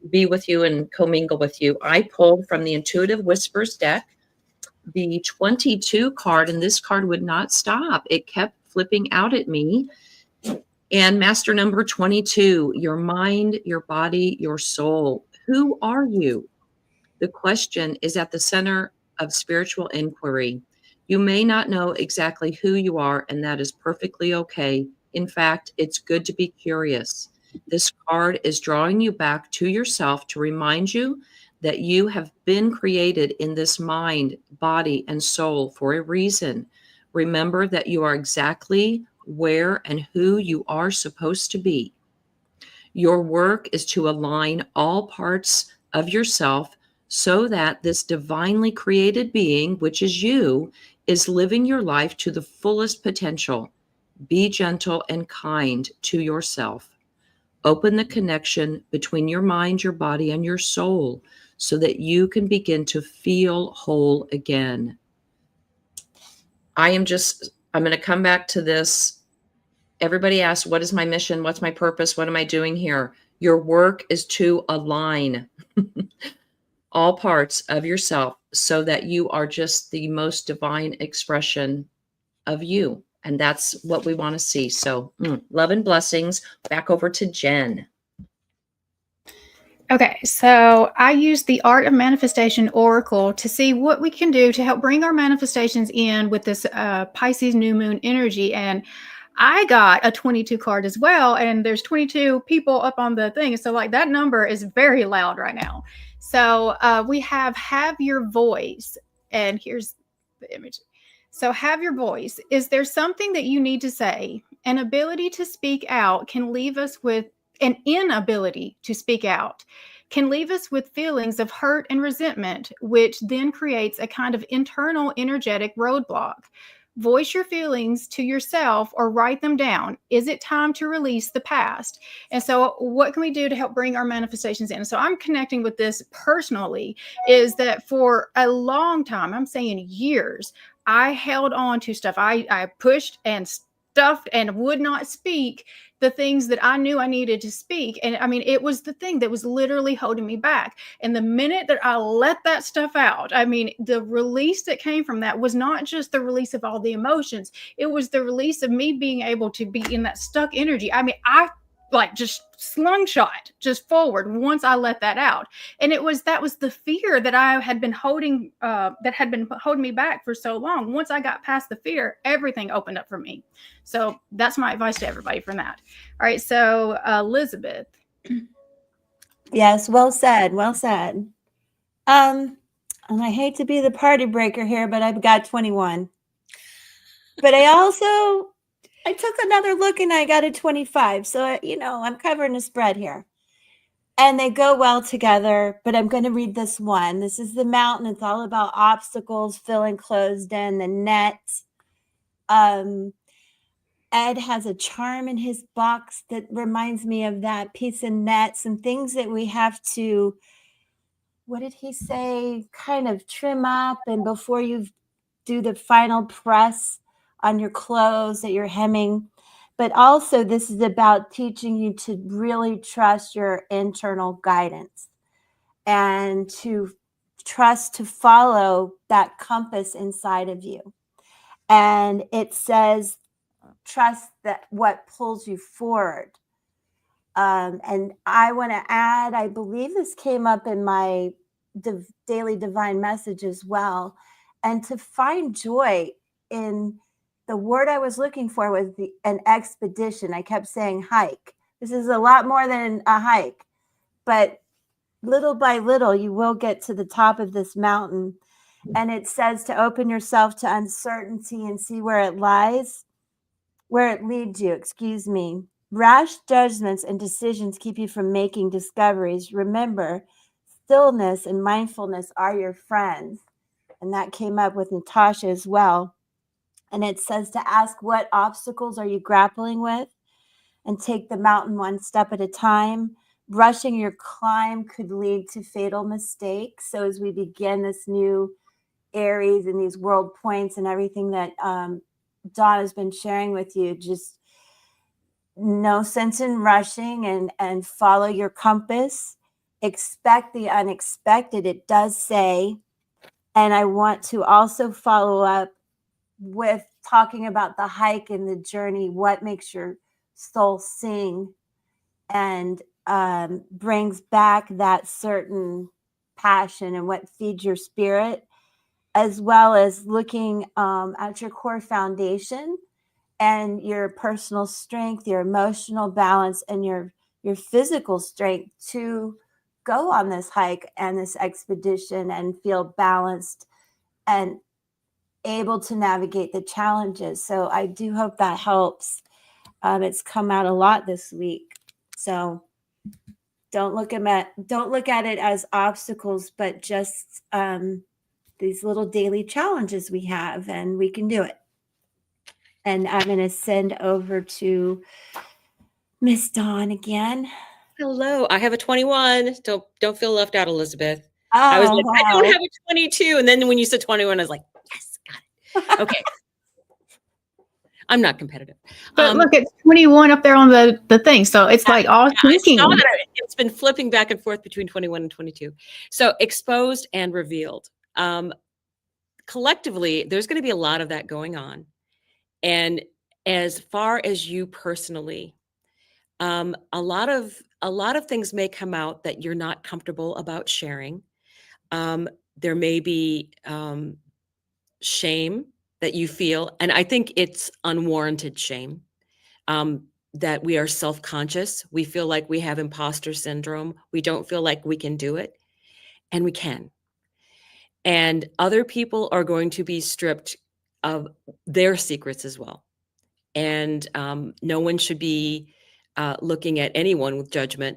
be with you and commingle with you. I pulled from the Intuitive Whispers deck the 22 card, and this card would not stop. It kept flipping out at me. And master number 22, your mind, your body, your soul. Who are you? The question is at the center of spiritual inquiry. You may not know exactly who you are, and that is perfectly okay. In fact, it's good to be curious. This card is drawing you back to yourself to remind you that you have been created in this mind, body, and soul for a reason. Remember that you are exactly where and who you are supposed to be. Your work is to align all parts of yourself so that this divinely created being, which is you, is living your life to the fullest potential. Be gentle and kind to yourself. Open the connection between your mind, your body, and your soul so that you can begin to feel whole again. I'm going to come back to this. Everybody asks, what is my mission? What's my purpose? What am I doing here? Your work is to align all parts of yourself so that you are just the most divine expression of you. And that's what we want to see. So love and blessings. Back over to Jen. Okay, so I use the Art of Manifestation Oracle to see what we can do to help bring our manifestations in with this Pisces new moon energy. And I got a 22 card as well, and there's 22 people up on the thing. So like that number is very loud right now. So we have your voice, and here's the image. So have your voice. Is there something that you need to say? An ability to speak out can leave us with an inability to speak out can leave us with feelings of hurt and resentment, which then creates a kind of internal energetic roadblock. Voice your feelings to yourself or write them down. Is it time to release the past? And so what can we do to help bring our manifestations in? So I'm connecting with this personally, is that for a long time, I'm saying years, I held on to stuff. I pushed and stuffed and would not speak the things that I knew I needed to speak. And I mean, it was the thing that was literally holding me back. And the minute that I let that stuff out, I mean, the release that came from that was not just the release of all the emotions. It was the release of me being able to be in that stuck energy. I mean, I like just slingshot just forward once I let that out. And that was the fear that I had been holding, me back for so long. Once I got past the fear, everything opened up for me. So that's my advice to everybody from that. All right. So Elizabeth. Yes. Well said. Well said. And I hate to be the party breaker here, but I've got 21. But I took another look and I got a 25. So, I'm covering a spread here. And they go well together, but I'm going to read this one. This is the mountain. It's all about obstacles, feeling closed in, the net. And Ed has a charm in his box that reminds me of that piece of net, some things that we have to, what did he say, kind of trim up, and before you do the final press on your clothes that you're hemming. But also this is about teaching you to really trust your internal guidance and to trust to follow that compass inside of you. And it says, trust that what pulls you forward. And I want to add, I believe this came up in my daily divine message as well. And to find joy in the word I was looking for was an expedition. I kept saying hike. This is a lot more than a hike, but little by little, you will get to the top of this mountain. And it says to open yourself to uncertainty and see where it lies, where it leads you, excuse me. Rash judgments and decisions keep you from making discoveries. Remember, stillness and mindfulness are your friends. And that came up with Natasha as well. And it says to ask, what obstacles are you grappling with? And take the mountain one step at a time. Rushing your climb could lead to fatal mistakes. So as we begin this new Aries and these world points and everything that Dawn has been sharing with you, just no sense in rushing and follow your compass. Expect the unexpected, it does say. And I want to also follow up with talking about the hike and the journey, what makes your soul sing and brings back that certain passion and what feeds your spirit, as well as looking at your core foundation and your personal strength, your emotional balance, and your physical strength to go on this hike and this expedition and feel balanced and able to navigate the challenges. So I do hope that helps. It's come out a lot this week. So don't look at it as obstacles, but just these little daily challenges we have, and we can do it. And I'm going to send over to Miss Dawn again. Hello, I have a 21. Don't feel left out, Elizabeth. Oh, I was like, wow. I don't have a 22. And then when you said 21, I was like, yes, got it. Okay. I'm not competitive. But look, it's 21 up there on the thing. So it's like all thinking. I saw that it's been flipping back and forth between 21 and 22. So exposed and revealed. Collectively, there's going to be a lot of that going on. And as far as you personally, a lot of things may come out that you're not comfortable about sharing. There may be shame that you feel, and I think it's unwarranted shame, that we are self-conscious. We feel like we have imposter syndrome. We don't feel like we can do it, and we can. And other people are going to be stripped of their secrets as well. And no one should be looking at anyone with judgment.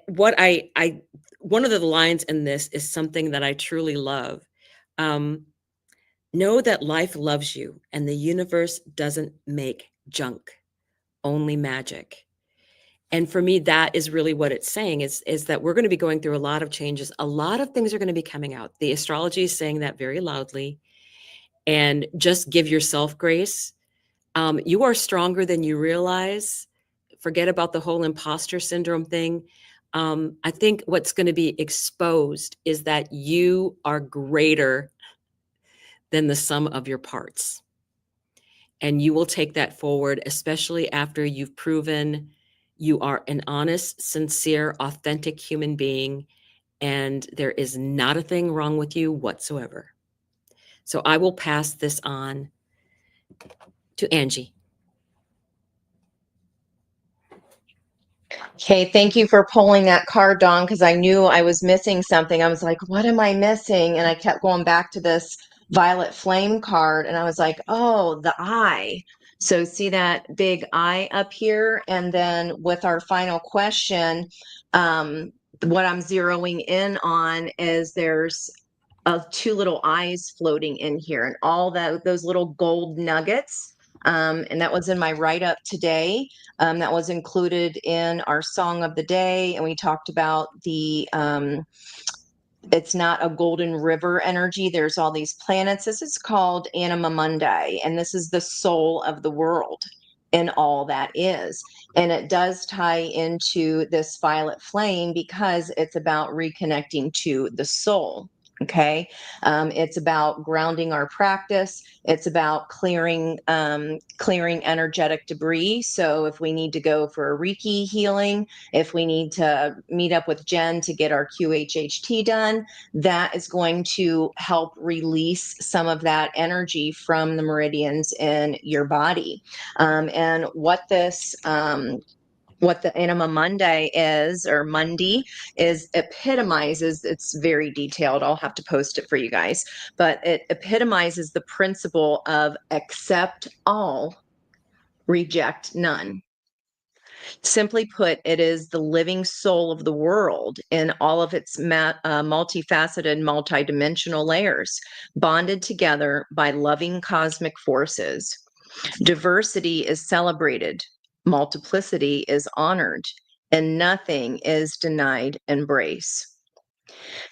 One of the lines in this is something that I truly love. Know that life loves you and the universe doesn't make junk, only magic. And for me, that is really what it's saying is that we're going to be going through a lot of changes. A lot of things are going to be coming out. The astrology is saying that very loudly. And just give yourself grace. You are stronger than you realize. Forget about the whole imposter syndrome thing. I think what's going to be exposed is that you are greater than the sum of your parts. And you will take that forward, especially after you've proven you are an honest, sincere, authentic human being, and there is not a thing wrong with you whatsoever. So I will pass this on to Angie. Okay, thank you for pulling that card, Dawn, because I knew I was missing something. I was like, what am I missing? And I kept going back to this violet flame card, and I was like, oh, the eye. So see that big eye up here? And then with our final question, what I'm zeroing in on is there's two little eyes floating in here, and all those little gold nuggets And that was in my write-up today. That was included in our song of the day. And we talked about the it's not a golden river energy. There's all these planets. This is called Anima Mundi, and this is the soul of the world and all that is. And it does tie into this violet flame because it's about reconnecting to the soul. Okay. It's about grounding our practice. It's about clearing energetic debris. So if we need to go for a Reiki healing, if we need to meet up with Jen to get our QHHT done, that is going to help release some of that energy from the meridians in your body. And what the Anima Mundi is, or Mundi, is epitomizes, it's very detailed. I'll have to post it for you guys, but it epitomizes the principle of accept all, reject none. Simply put, it is the living soul of the world in all of its multifaceted, multidimensional layers, bonded together by loving cosmic forces. Diversity is celebrated, multiplicity is honored, and nothing is denied embrace.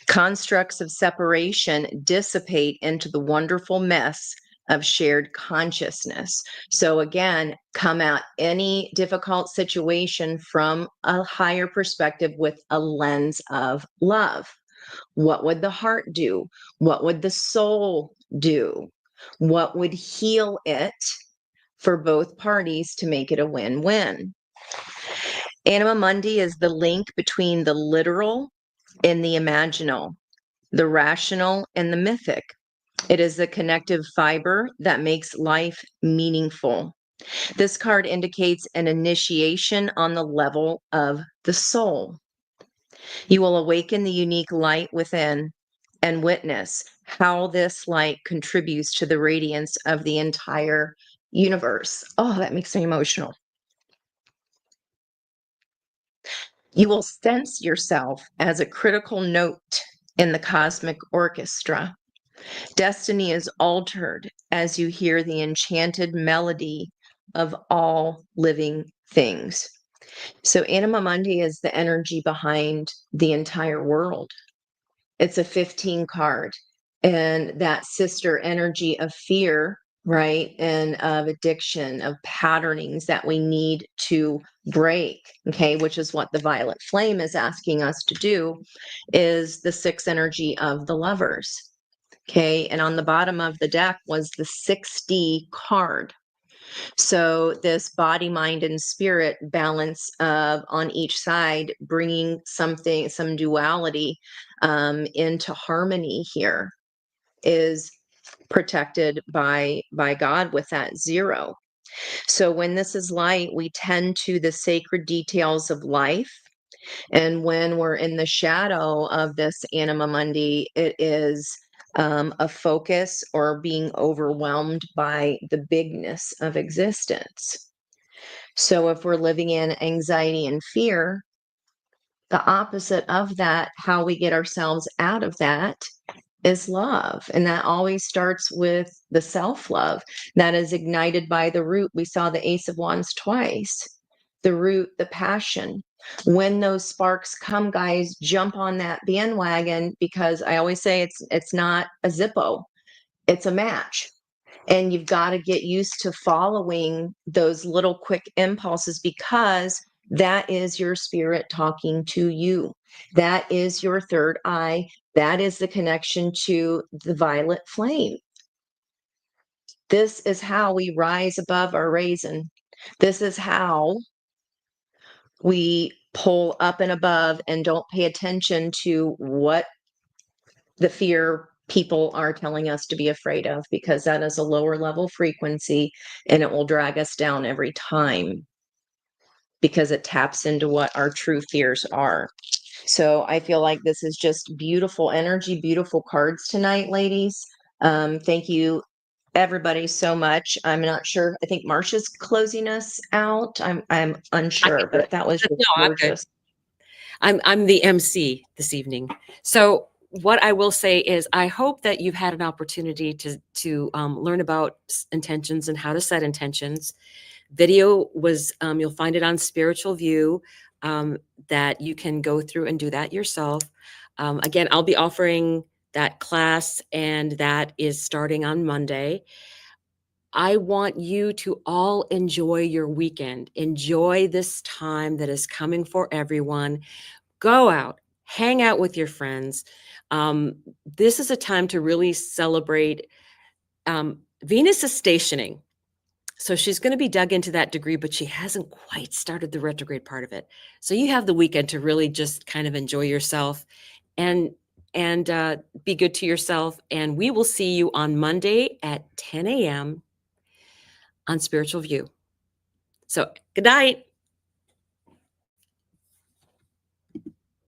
Constructs of separation dissipate into the wonderful mess of shared consciousness. So again, come at any difficult situation from a higher perspective with a lens of love. What would the heart do? What would the soul do? What would heal it for both parties to make it a win-win? Anima Mundi is the link between the literal and the imaginal, the rational and the mythic. It is the connective fiber that makes life meaningful. This card indicates an initiation on the level of the soul. You will awaken the unique light within and witness how this light contributes to the radiance of the entire universe. Oh, that makes me emotional. You will sense yourself as a critical note in the cosmic orchestra. Destiny is altered as you hear the enchanted melody of all living things. So Anima Mundi is the energy behind the entire world. It's a 15 card, and that sister energy of fear, right? And of addiction, of patternings that we need to break, okay, which is what the violet flame is asking us to do, is the 6 energy of the lovers. Okay, and on the bottom of the deck was the 6D card. So this body, mind, and spirit balance on each side, bringing some duality into harmony here, is protected by God with that 0. So when this is light, we tend to the sacred details of life. And when we're in the shadow of this Anima Mundi, it is a focus or being overwhelmed by the bigness of existence. So if we're living in anxiety and fear, the opposite of that, how we get ourselves out of that, is love. And that always starts with the self-love that is ignited by the root. We saw the Ace of Wands twice. The root, the passion. When those sparks come, guys, jump on that bandwagon, because I always say it's not a Zippo, it's a match. And you've got to get used to following those little quick impulses, because that is your spirit talking to you. That is your third eye. That is the connection to the violet flame. This is how we rise above our raisin. This is how we pull up and above and don't pay attention to what the fear people are telling us to be afraid of, because that is a lower level frequency and it will drag us down every time, because it taps into what our true fears are. So I feel like this is just beautiful energy, beautiful cards tonight, ladies. Thank you everybody so much. I'm not sure. I think Marsha's closing us out. I'm unsure, but that was just No, I'm good. gorgeous. I'm the MC this evening. So what I will say is I hope that you've had an opportunity to learn about intentions and how to set intentions. Video was, you'll find it on Spiritual View, that you can go through and do that yourself. Again, I'll be offering that class, and that is starting on Monday. I want you to all enjoy your weekend. Enjoy this time that is coming for everyone. Go out, hang out with your friends. This is a time to really celebrate. Venus is stationing. So she's going to be dug into that degree, but she hasn't quite started the retrograde part of it. So you have the weekend to really just kind of enjoy yourself and be good to yourself. And we will see you on Monday at 10 a.m. on Spiritual View. So good night.